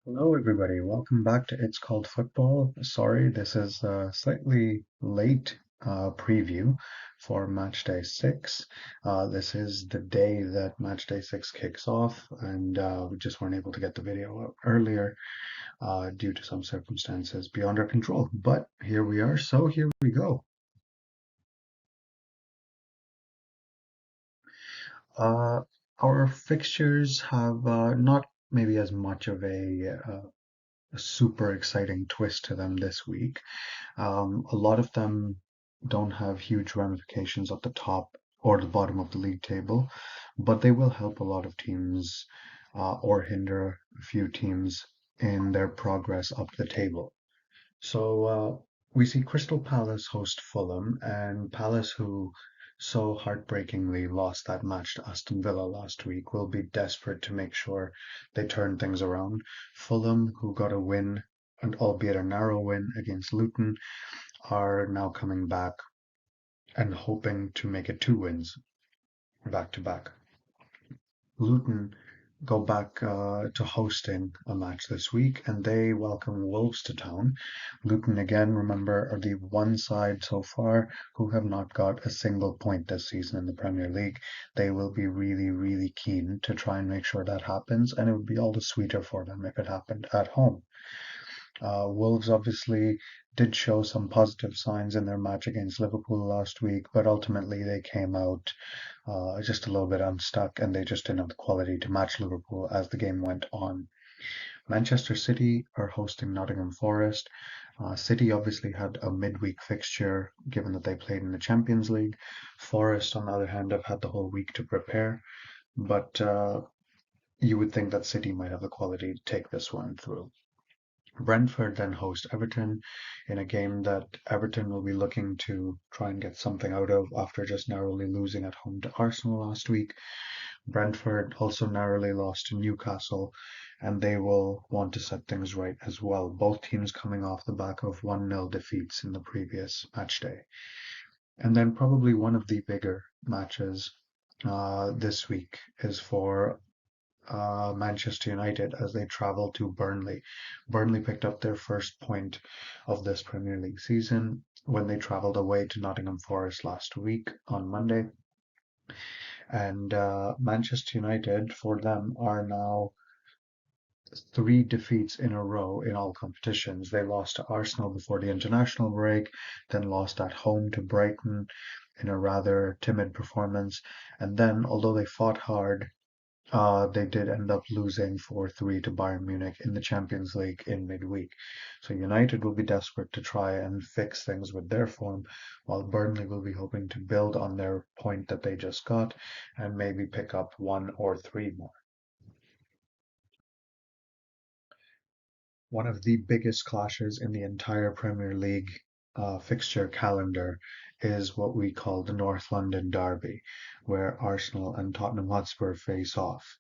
Hello, everybody. Welcome back to It's Called Football. Sorry, this is a slightly late preview for Matchday 6. This is the day that Matchday 6 kicks off, and we just weren't able to get the video out earlier due to some circumstances beyond our control. But here we are, so here we go. Uh, our fixtures have not maybe as much of a super exciting twist to them this week. A lot of them don't have huge ramifications at the top or the bottom of the league table, but they will help a lot of teams or hinder a few teams in their progress up the table. So we see Crystal Palace host Fulham, and Palace, who so heartbreakingly lost that match to Aston Villa last week, will be desperate to make sure they turn things around. Fulham, who got a win, and albeit a narrow win against Luton, are now coming back and hoping to make it two wins back to back. Luton go back to hosting a match this week, and they welcome Wolves to town. Luton, again, remember, are the one side so far who have not got a single point this season in the Premier League. They will be really, really keen to try and make sure that happens, and it would be all the sweeter for them if it happened at home. Wolves obviously did show some positive signs in their match against Liverpool last week, but ultimately they came out just a little bit unstuck and they just didn't have the quality to match Liverpool as the game went on. Manchester City are hosting Nottingham Forest. City obviously had a midweek fixture given that they played in the Champions League. Forest, on the other hand, have had the whole week to prepare, but you would think that City might have the quality to take this one through. Brentford then host Everton in a game that Everton will be looking to try and get something out of after just narrowly losing at home to Arsenal last week. Brentford also narrowly lost to Newcastle, and they will want to set things right as well. Both teams coming off the back of 1-0 defeats in the previous match day. And then probably one of the bigger matches this week is for Manchester United as they travel to Burnley. Burnley picked up their first point of this Premier League season when they travelled away to Nottingham Forest last week on Monday. And Manchester United, for them, are now three defeats in a row in all competitions. They lost to Arsenal before the international break, then lost at home to Brighton in a rather timid performance. And then, although they fought hard, they did end up losing 4-3 to Bayern Munich in the Champions League in midweek. So United will be desperate to try and fix things with their form, while Burnley will be hoping to build on their point that they just got and maybe pick up one or three more. One of the biggest clashes in the entire Premier League fixture calendar is what we call the North London Derby, where Arsenal and Tottenham Hotspur face off.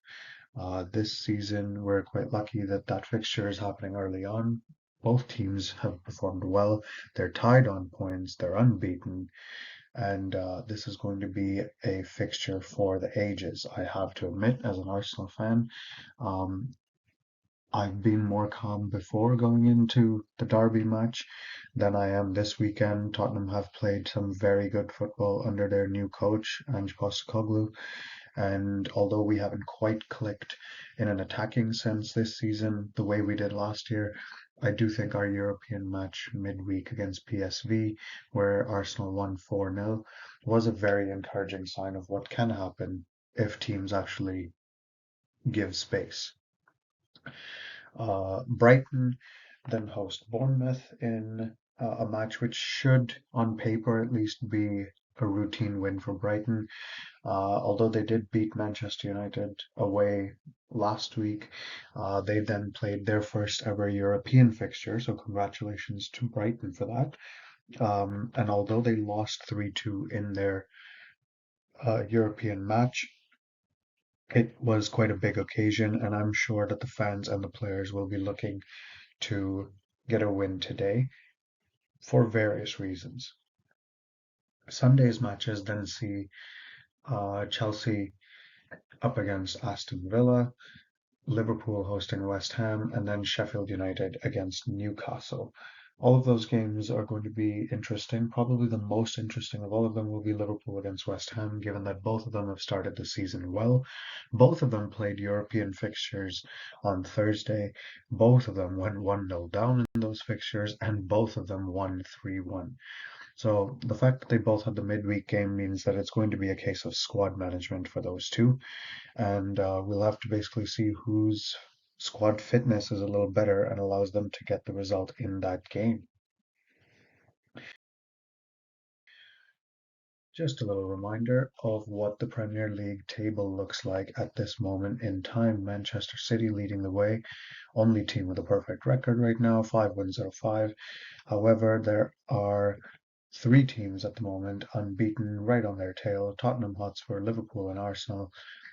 This season, we're quite lucky that that fixture is happening early on. Both teams have performed well. They're tied on points, they're unbeaten, and this is going to be a fixture for the ages. I have to admit, as an Arsenal fan, um, I've been more calm before going into the Derby match than I am this weekend. Tottenham have played some very good football under their new coach, Ange Postecoglou, and although we haven't quite clicked in an attacking sense this season the way we did last year, I do think our European match midweek against PSV, where Arsenal won 4-0, was a very encouraging sign of what can happen if teams actually give space. Brighton then host Bournemouth in a match which should, on paper at least, be a routine win for Brighton. Although they did beat Manchester United away last week, they then played their first ever European fixture, so congratulations to Brighton for that. And although they lost 3-2 in their European match, it was quite a big occasion, and I'm sure that the fans and the players will be looking to get a win today for various reasons. Sunday's matches then see Chelsea up against Aston Villa. Liverpool hosting West Ham, and then Sheffield United against Newcastle. All of those games are going to be interesting. Probably the most interesting of all of them will be Liverpool against West Ham, given that both of them have started the season well. Both of them played European fixtures on Thursday. Both of them went 1-0 down in those fixtures, and both of them won 3-1. So the fact that they both had the midweek game means that it's going to be a case of squad management for those two, and we'll have to basically see whose squad fitness is a little better and allows them to get the result in that game. Just a little reminder of what the Premier League table looks like at this moment in time. Manchester City leading the way, only team with a perfect record right now, 5 wins out of 5. However, there are three teams at the moment unbeaten, right on their tail: Tottenham Hotspur, Liverpool, and Arsenal.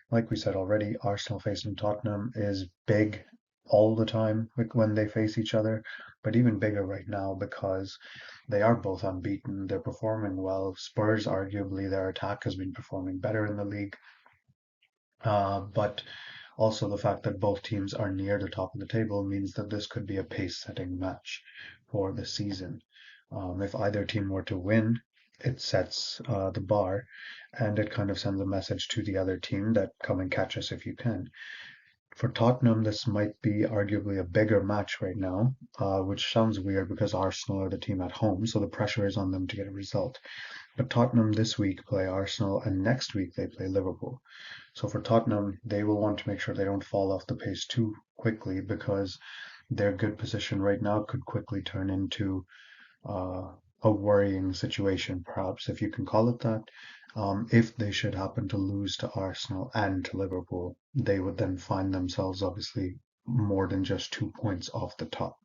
Like we said already, Arsenal facing Tottenham is big all the time when they face each other, but even bigger right now because they are both unbeaten. They're performing well. Spurs, arguably, their attack has been performing better in the league. But also the fact that both teams are near the top of the table means that this could be a pace-setting match for the season. If either team were to win, it sets the bar, and it kind of sends a message to the other team that come and catch us if you can. For Tottenham, this might be arguably a bigger match right now, which sounds weird because Arsenal are the team at home, so the pressure is on them to get a result. But Tottenham this week play Arsenal, and next week they play Liverpool. So for Tottenham, they will want to make sure they don't fall off the pace too quickly because their good position right now could quickly turn into uh, a worrying situation, perhaps, if you can call it that. If they should happen to lose to Arsenal and to Liverpool, they would then find themselves obviously more than just 2 points off the top.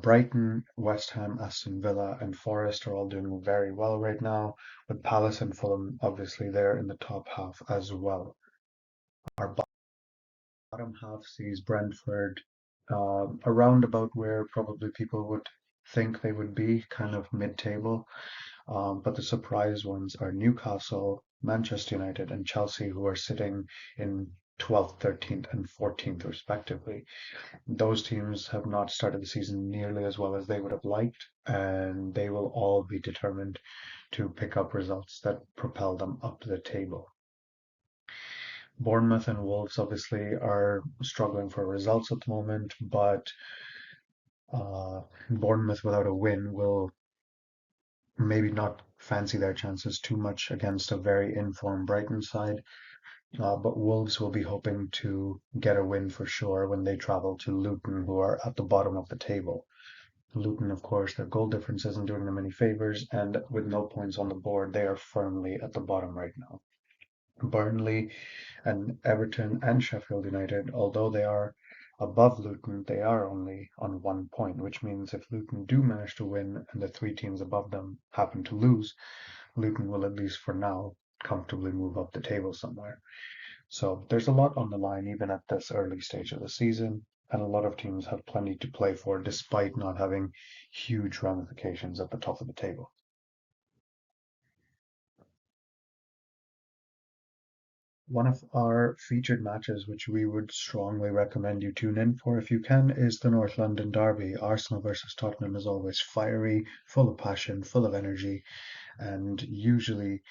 Brighton, West Ham, Aston Villa, and Forest are all doing very well right now, with Palace and Fulham obviously there in the top half as well. Our bottom half sees Brentford around about where probably people would think they would be, kind of mid-table. But the surprise ones are Newcastle, Manchester United, and Chelsea, who are sitting in 12th, 13th, and 14th, respectively. Those teams have not started the season nearly as well as they would have liked, and they will all be determined to pick up results that propel them up the table. Bournemouth and Wolves obviously are struggling for results at the moment, but Bournemouth without a win will maybe not fancy their chances too much against a very informed Brighton side. But Wolves will be hoping to get a win for sure when they travel to Luton, who are at the bottom of the table. Luton, of course, their goal difference isn't doing them any favors, and with no points on the board, they are firmly at the bottom right now. Burnley and Everton and Sheffield United, although they are above Luton, they are only on 1 point, which means if Luton do manage to win and the three teams above them happen to lose, Luton will, at least for now, comfortably move up the table somewhere. So there's a lot on the line even at this early stage of the season, and a lot of teams have plenty to play for despite not having huge ramifications at the top of the table. One of our featured matches, which we would strongly recommend you tune in for if you can, is the North London Derby. Arsenal versus Tottenham is always fiery, full of passion, full of energy, and usually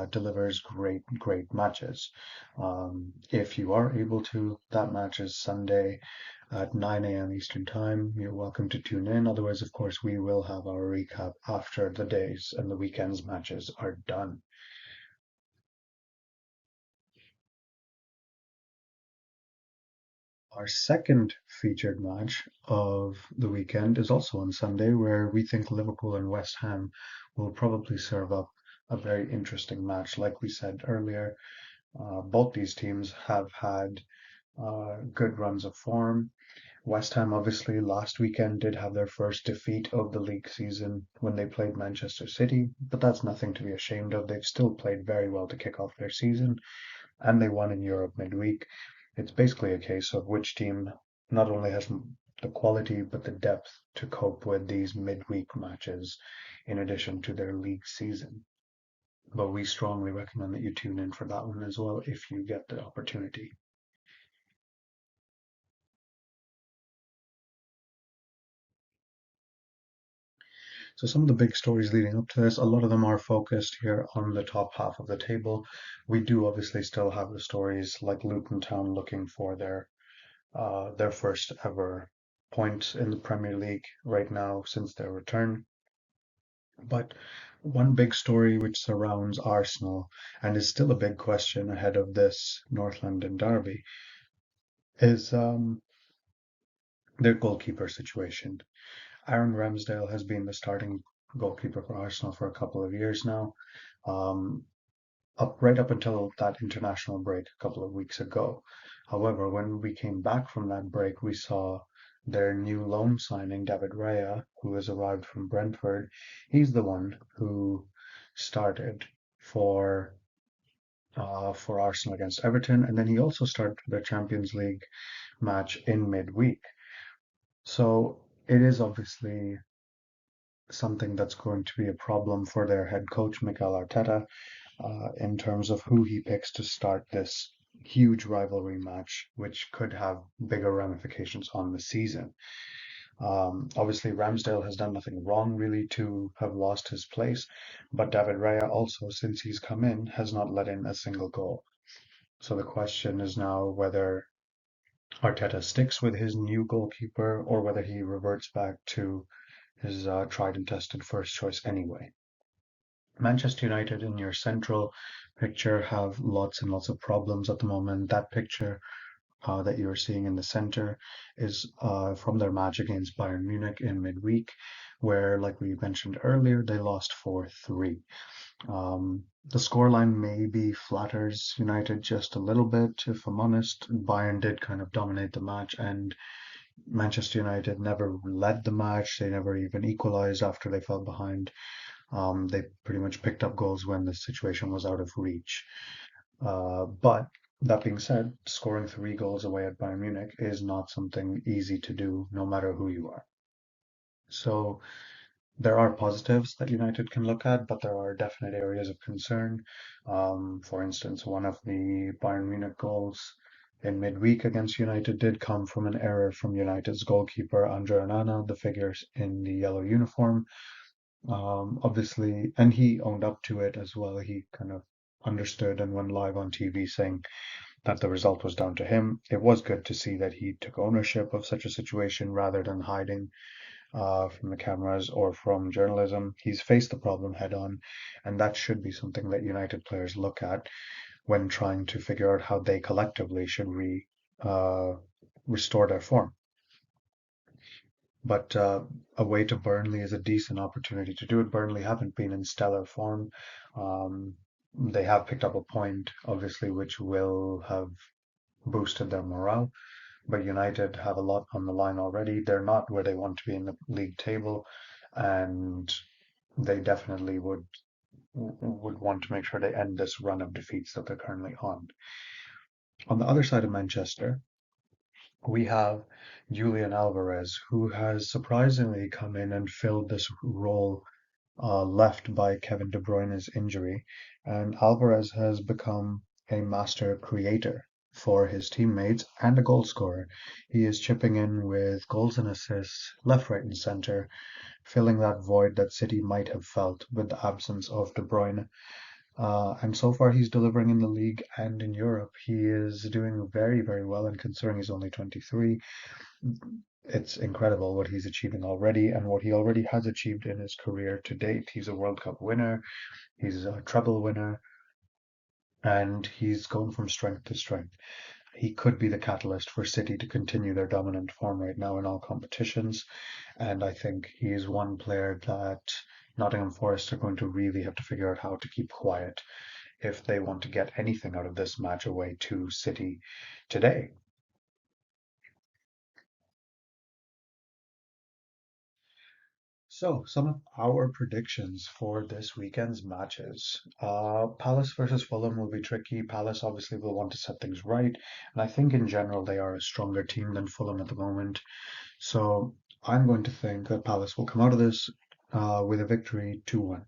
delivers great matches. If you are able to, that match is Sunday at 9 a.m. Eastern Time. You're welcome to tune in. Otherwise, of course, we will have our recap after the days and the weekend's matches are done. Our second featured match of the weekend is also on Sunday, where we think Liverpool and West Ham will probably serve up a very interesting match. Like we said earlier, both these teams have had good runs of form. West Ham, obviously, last weekend did have their first defeat of the league season when they played Manchester City, but that's nothing to be ashamed of. They've still played very well to kick off their season, and they won in Europe midweek. It's basically a case of which team not only has the quality but the depth to cope with these midweek matches in addition to their league season. But we strongly recommend that you tune in for that one as well if you get the opportunity. So some of the big stories leading up to this, a lot of them are focused here on the top half of the table. We do obviously still have the stories like Luton Town looking for their first ever point in the Premier League right now since their return. But one big story which surrounds Arsenal and is still a big question ahead of this North London derby is their goalkeeper situation. Aaron Ramsdale has been the starting goalkeeper for Arsenal for a couple of years now, um, right up until that international break a couple of weeks ago. However, when we came back from that break, we saw their new loan signing, David Raya, who has arrived from Brentford. He's the one who started for for Arsenal against Everton, and then he also started the Champions League match in midweek. So it is obviously something that's going to be a problem for their head coach, Mikel Arteta, in terms of who he picks to start this huge rivalry match, which could have bigger ramifications on the season. Obviously, Ramsdale has done nothing wrong really to have lost his place, but David Raya also, since he's come in, has not let in a single goal. So the question is now whether Arteta sticks with his new goalkeeper or whether he reverts back to his tried and tested first choice anyway. Manchester United in your central picture have lots and lots of problems at the moment. That picture that you're seeing in the center is from their match against Bayern Munich in midweek, where, like we mentioned earlier, they lost 4-3. The scoreline maybe flatters United just a little bit, if I'm honest. Bayern did kind of dominate the match, and Manchester United never led the match. They never even equalized after they fell behind. They pretty much picked up goals when the situation was out of reach. But that being said, scoring 3 goals away at Bayern Munich is not something easy to do, no matter who you are. So there are positives that United can look at, but there are definite areas of concern. For instance, one of the Bayern Munich goals in midweek against United did come from an error from United's goalkeeper, Andre Onana, the figures in the yellow uniform. Obviously, and he owned up to it as well. He kind of understood and went live on TV saying that the result was down to him. It was good to see that he took ownership of such a situation rather than hiding from the cameras or from journalism. He's faced the problem head on, and that should be something that United players look at when trying to figure out how they collectively should uh, restore their form. But away to Burnley is a decent opportunity to do it. Burnley haven't been in stellar form. Um, they have picked up a point, obviously, which will have boosted their morale. But United have a lot on the line already. They're not where they want to be in the league table, and they definitely would want to make sure they end this run of defeats that they're currently on. On the other side of Manchester, we have Julian Alvarez, who has surprisingly come in and filled this role left by Kevin De Bruyne's injury. And Alvarez has become a master creator for his teammates and a goal scorer. He is chipping in with goals and assists left, right, and center, filling that void that City might have felt with the absence of De Bruyne. And so far, he's delivering in the league and in Europe. He is doing very, very well, and considering he's only 23, it's incredible what he's achieving already and what he already has achieved in his career to date. He's a World Cup winner, he's a treble winner, and he's going from strength to strength. He could be the catalyst for City to continue their dominant form right now in all competitions. And I think he is one player that Nottingham Forest are going to really have to figure out how to keep quiet if they want to get anything out of this match away to City today. So, some of our predictions for this weekend's matches. Palace versus Fulham will be tricky. Palace obviously will want to set things right, and I think in general they are a stronger team than Fulham at the moment. So, I'm going to think that Palace will come out of this with a victory 2-1.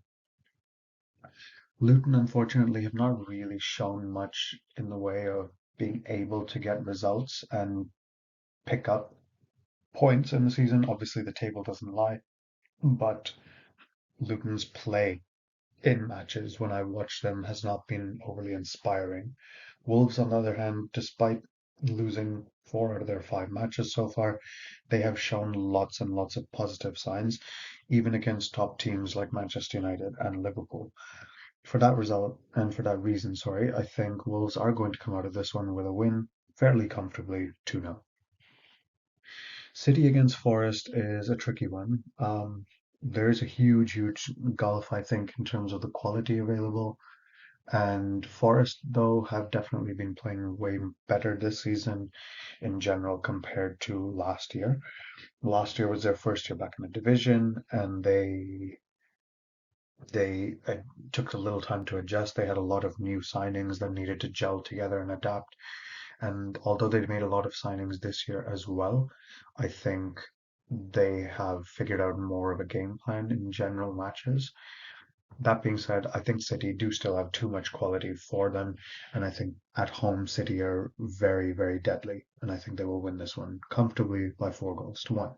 Luton, unfortunately, have not really shown much in the way of being able to get results and pick up points in the season. Obviously, the table doesn't lie, but Luton's play in matches when I watch them has not been overly inspiring. Wolves, on the other hand, despite losing 4 out of their 5 matches so far, they have shown lots and lots of positive signs, even against top teams like Manchester United and Liverpool. For that result, and for that reason, sorry, I think Wolves are going to come out of this one with a win fairly comfortably 2-0. City against Forest is a tricky one. There's a huge gulf, I think, in terms of the quality available. And Forest, though, have definitely been playing way better this season in general compared to last year. Last year was their first year back in the division, and they took a little time to adjust. They had a lot of new signings that needed to gel together and adapt. And although they made a lot of signings this year as well, I think they have figured out more of a game plan in general matches. That being said, I think City do still have too much quality for them, and I think at home City are very deadly, and I think they will win this one comfortably by 4 goals to 1.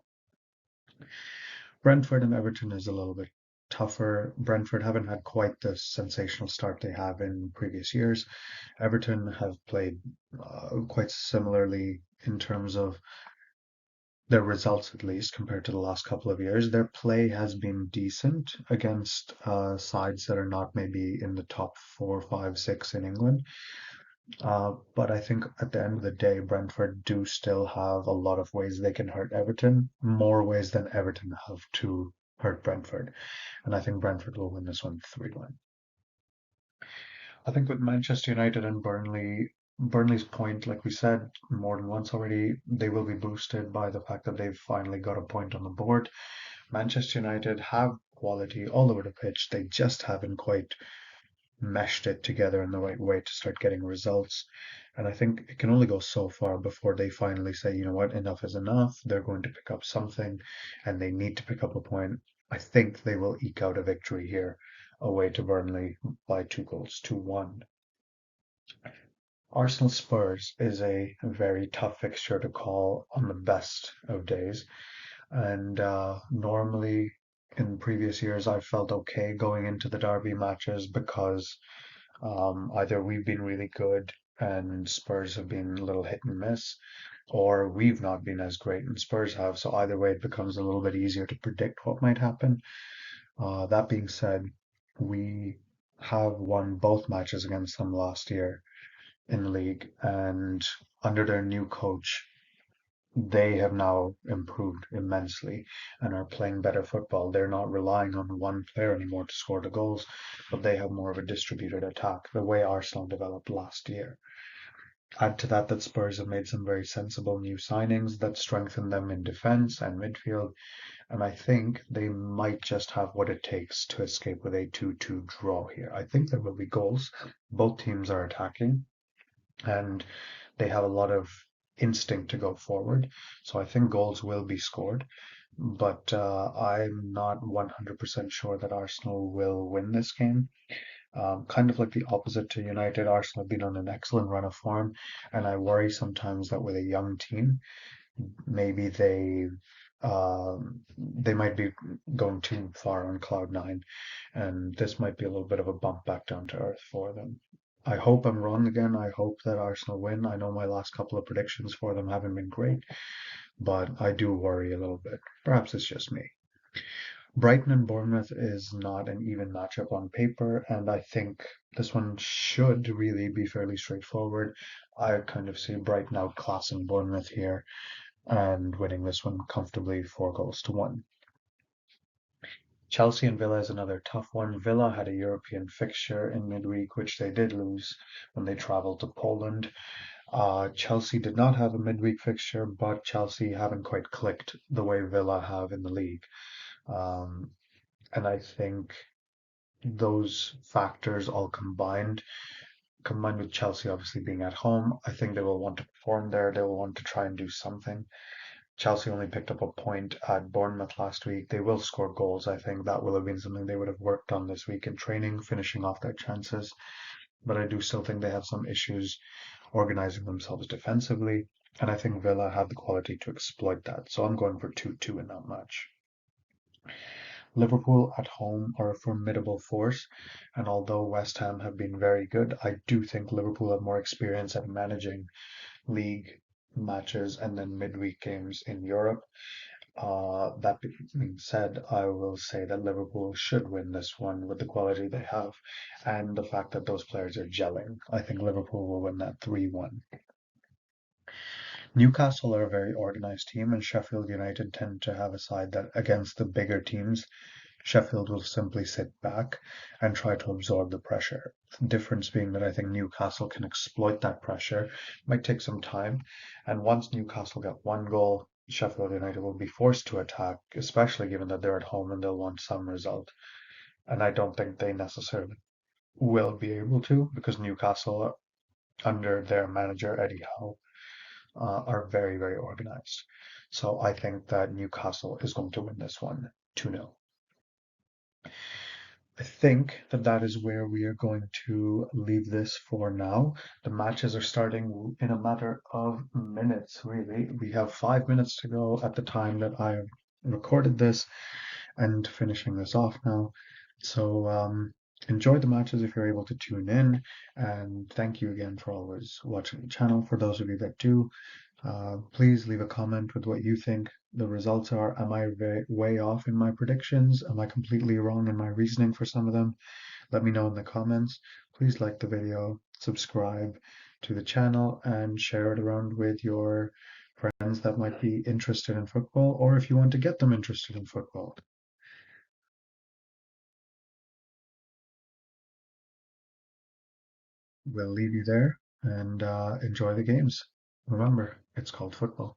Brentford and Everton is a little bit tougher. Brentford haven't had quite the sensational start they have in previous years. Everton have played quite similarly in terms of their results, at least compared to the last couple of years. Their play has been decent against sides that are not maybe in the top 4, 5, 6 in England. But I think at the end of the day, Brentford do still have a lot of ways they can hurt Everton, more ways than Everton have to hurt Brentford. And I think Brentford will win this one 3-1. I think with Manchester United and Burnley, Burnley's point, like we said more than once already, they will be boosted by the fact that they've finally got a point on the board. Manchester United have quality all over the pitch. They just haven't quite meshed it together in the right way to start getting results. And I think it can only go so far before they finally say, you know what, enough is enough. They're going to pick up something and they need to pick up a point. I think they will eke out a victory here away to Burnley by 2 goals to 1. Arsenal Spurs is a very tough fixture to call on the best of days. And normally in previous years, I felt okay going into the derby matches because either we've been really good and Spurs have been a little hit and miss, or we've not been as great and Spurs have. So either way, it becomes a little bit easier to predict what might happen. That being said, we have won both matches against them last year in the league, and under their new coach, they have now improved immensely and are playing better football. They're not relying on one player anymore to score the goals, but they have more of a distributed attack, the way Arsenal developed last year. Add to that that Spurs have made some very sensible new signings that strengthen them in defense and midfield, and I think they might just have what it takes to escape with a 2-2 draw here. I think there will be goals. Both teams are attacking, and they have a lot of instinct to go forward. So I think goals will be scored, but I'm not 100% sure that Arsenal will win this game. Kind of like the opposite to United, Arsenal have been on an excellent run of form, and I worry sometimes that with a young team, maybe they might be going too far on cloud 9, and this might be a little bit of a bump back down to earth for them. I hope I'm wrong again. I hope that Arsenal win. I know my last couple of predictions for them haven't been great, but I do worry a little bit. Perhaps it's just me. Brighton and Bournemouth is not an even matchup on paper, and I think this one should really be fairly straightforward. I kind of see Brighton outclassing Bournemouth here and winning this one comfortably 4 goals to 1. Chelsea and Villa is another tough one. Villa had a European fixture in midweek, which they did lose when they traveled to Poland. Chelsea did not have a midweek fixture, but Chelsea haven't quite clicked the way Villa have in the league. Um, and I think those factors all combined with Chelsea obviously being at home, I think they will want to perform there. They will want to try and do something. Chelsea only picked up a point at Bournemouth last week. They will score goals. I think that will have been something they would have worked on this week in training, finishing off their chances. But I do still think they have some issues organizing themselves defensively. And I think Villa have the quality to exploit that. So I'm going for 2-2 in that match. Liverpool at home are a formidable force, and although West Ham have been very good, I do think Liverpool have more experience at managing league matches and then midweek games in Europe. That being said, I will say that Liverpool should win this one with the quality they have and the fact that those players are gelling. I think Liverpool will win that 3-1. Newcastle are a very organized team, and Sheffield United tend to have a side that, against the bigger teams, Sheffield will simply sit back and try to absorb the pressure. The difference being that I think Newcastle can exploit that pressure. It might take some time. And once Newcastle get one goal, Sheffield United will be forced to attack, especially given that they're at home and they'll want some result. And I don't think they necessarily will be able to because Newcastle, under their manager Eddie Howe, are very, very organized. So I think that Newcastle is going to win this one 2-0. I think that that is where we are going to leave this for now. The matches are starting in a matter of minutes, really. We have 5 minutes to go at the time that I have recorded this and finishing this off now. So enjoy the matches if you're able to tune in. And thank you again for always watching the channel. For those of you that do, please leave a comment with what you think the results are. Am I way off in my predictions? Am I completely wrong in my reasoning for some of them? Let me know in the comments. Please like the video, subscribe to the channel, and share it around with your friends that might be interested in football, or if you want to get them interested in football. We'll leave you there and enjoy the games. Remember, it's called football.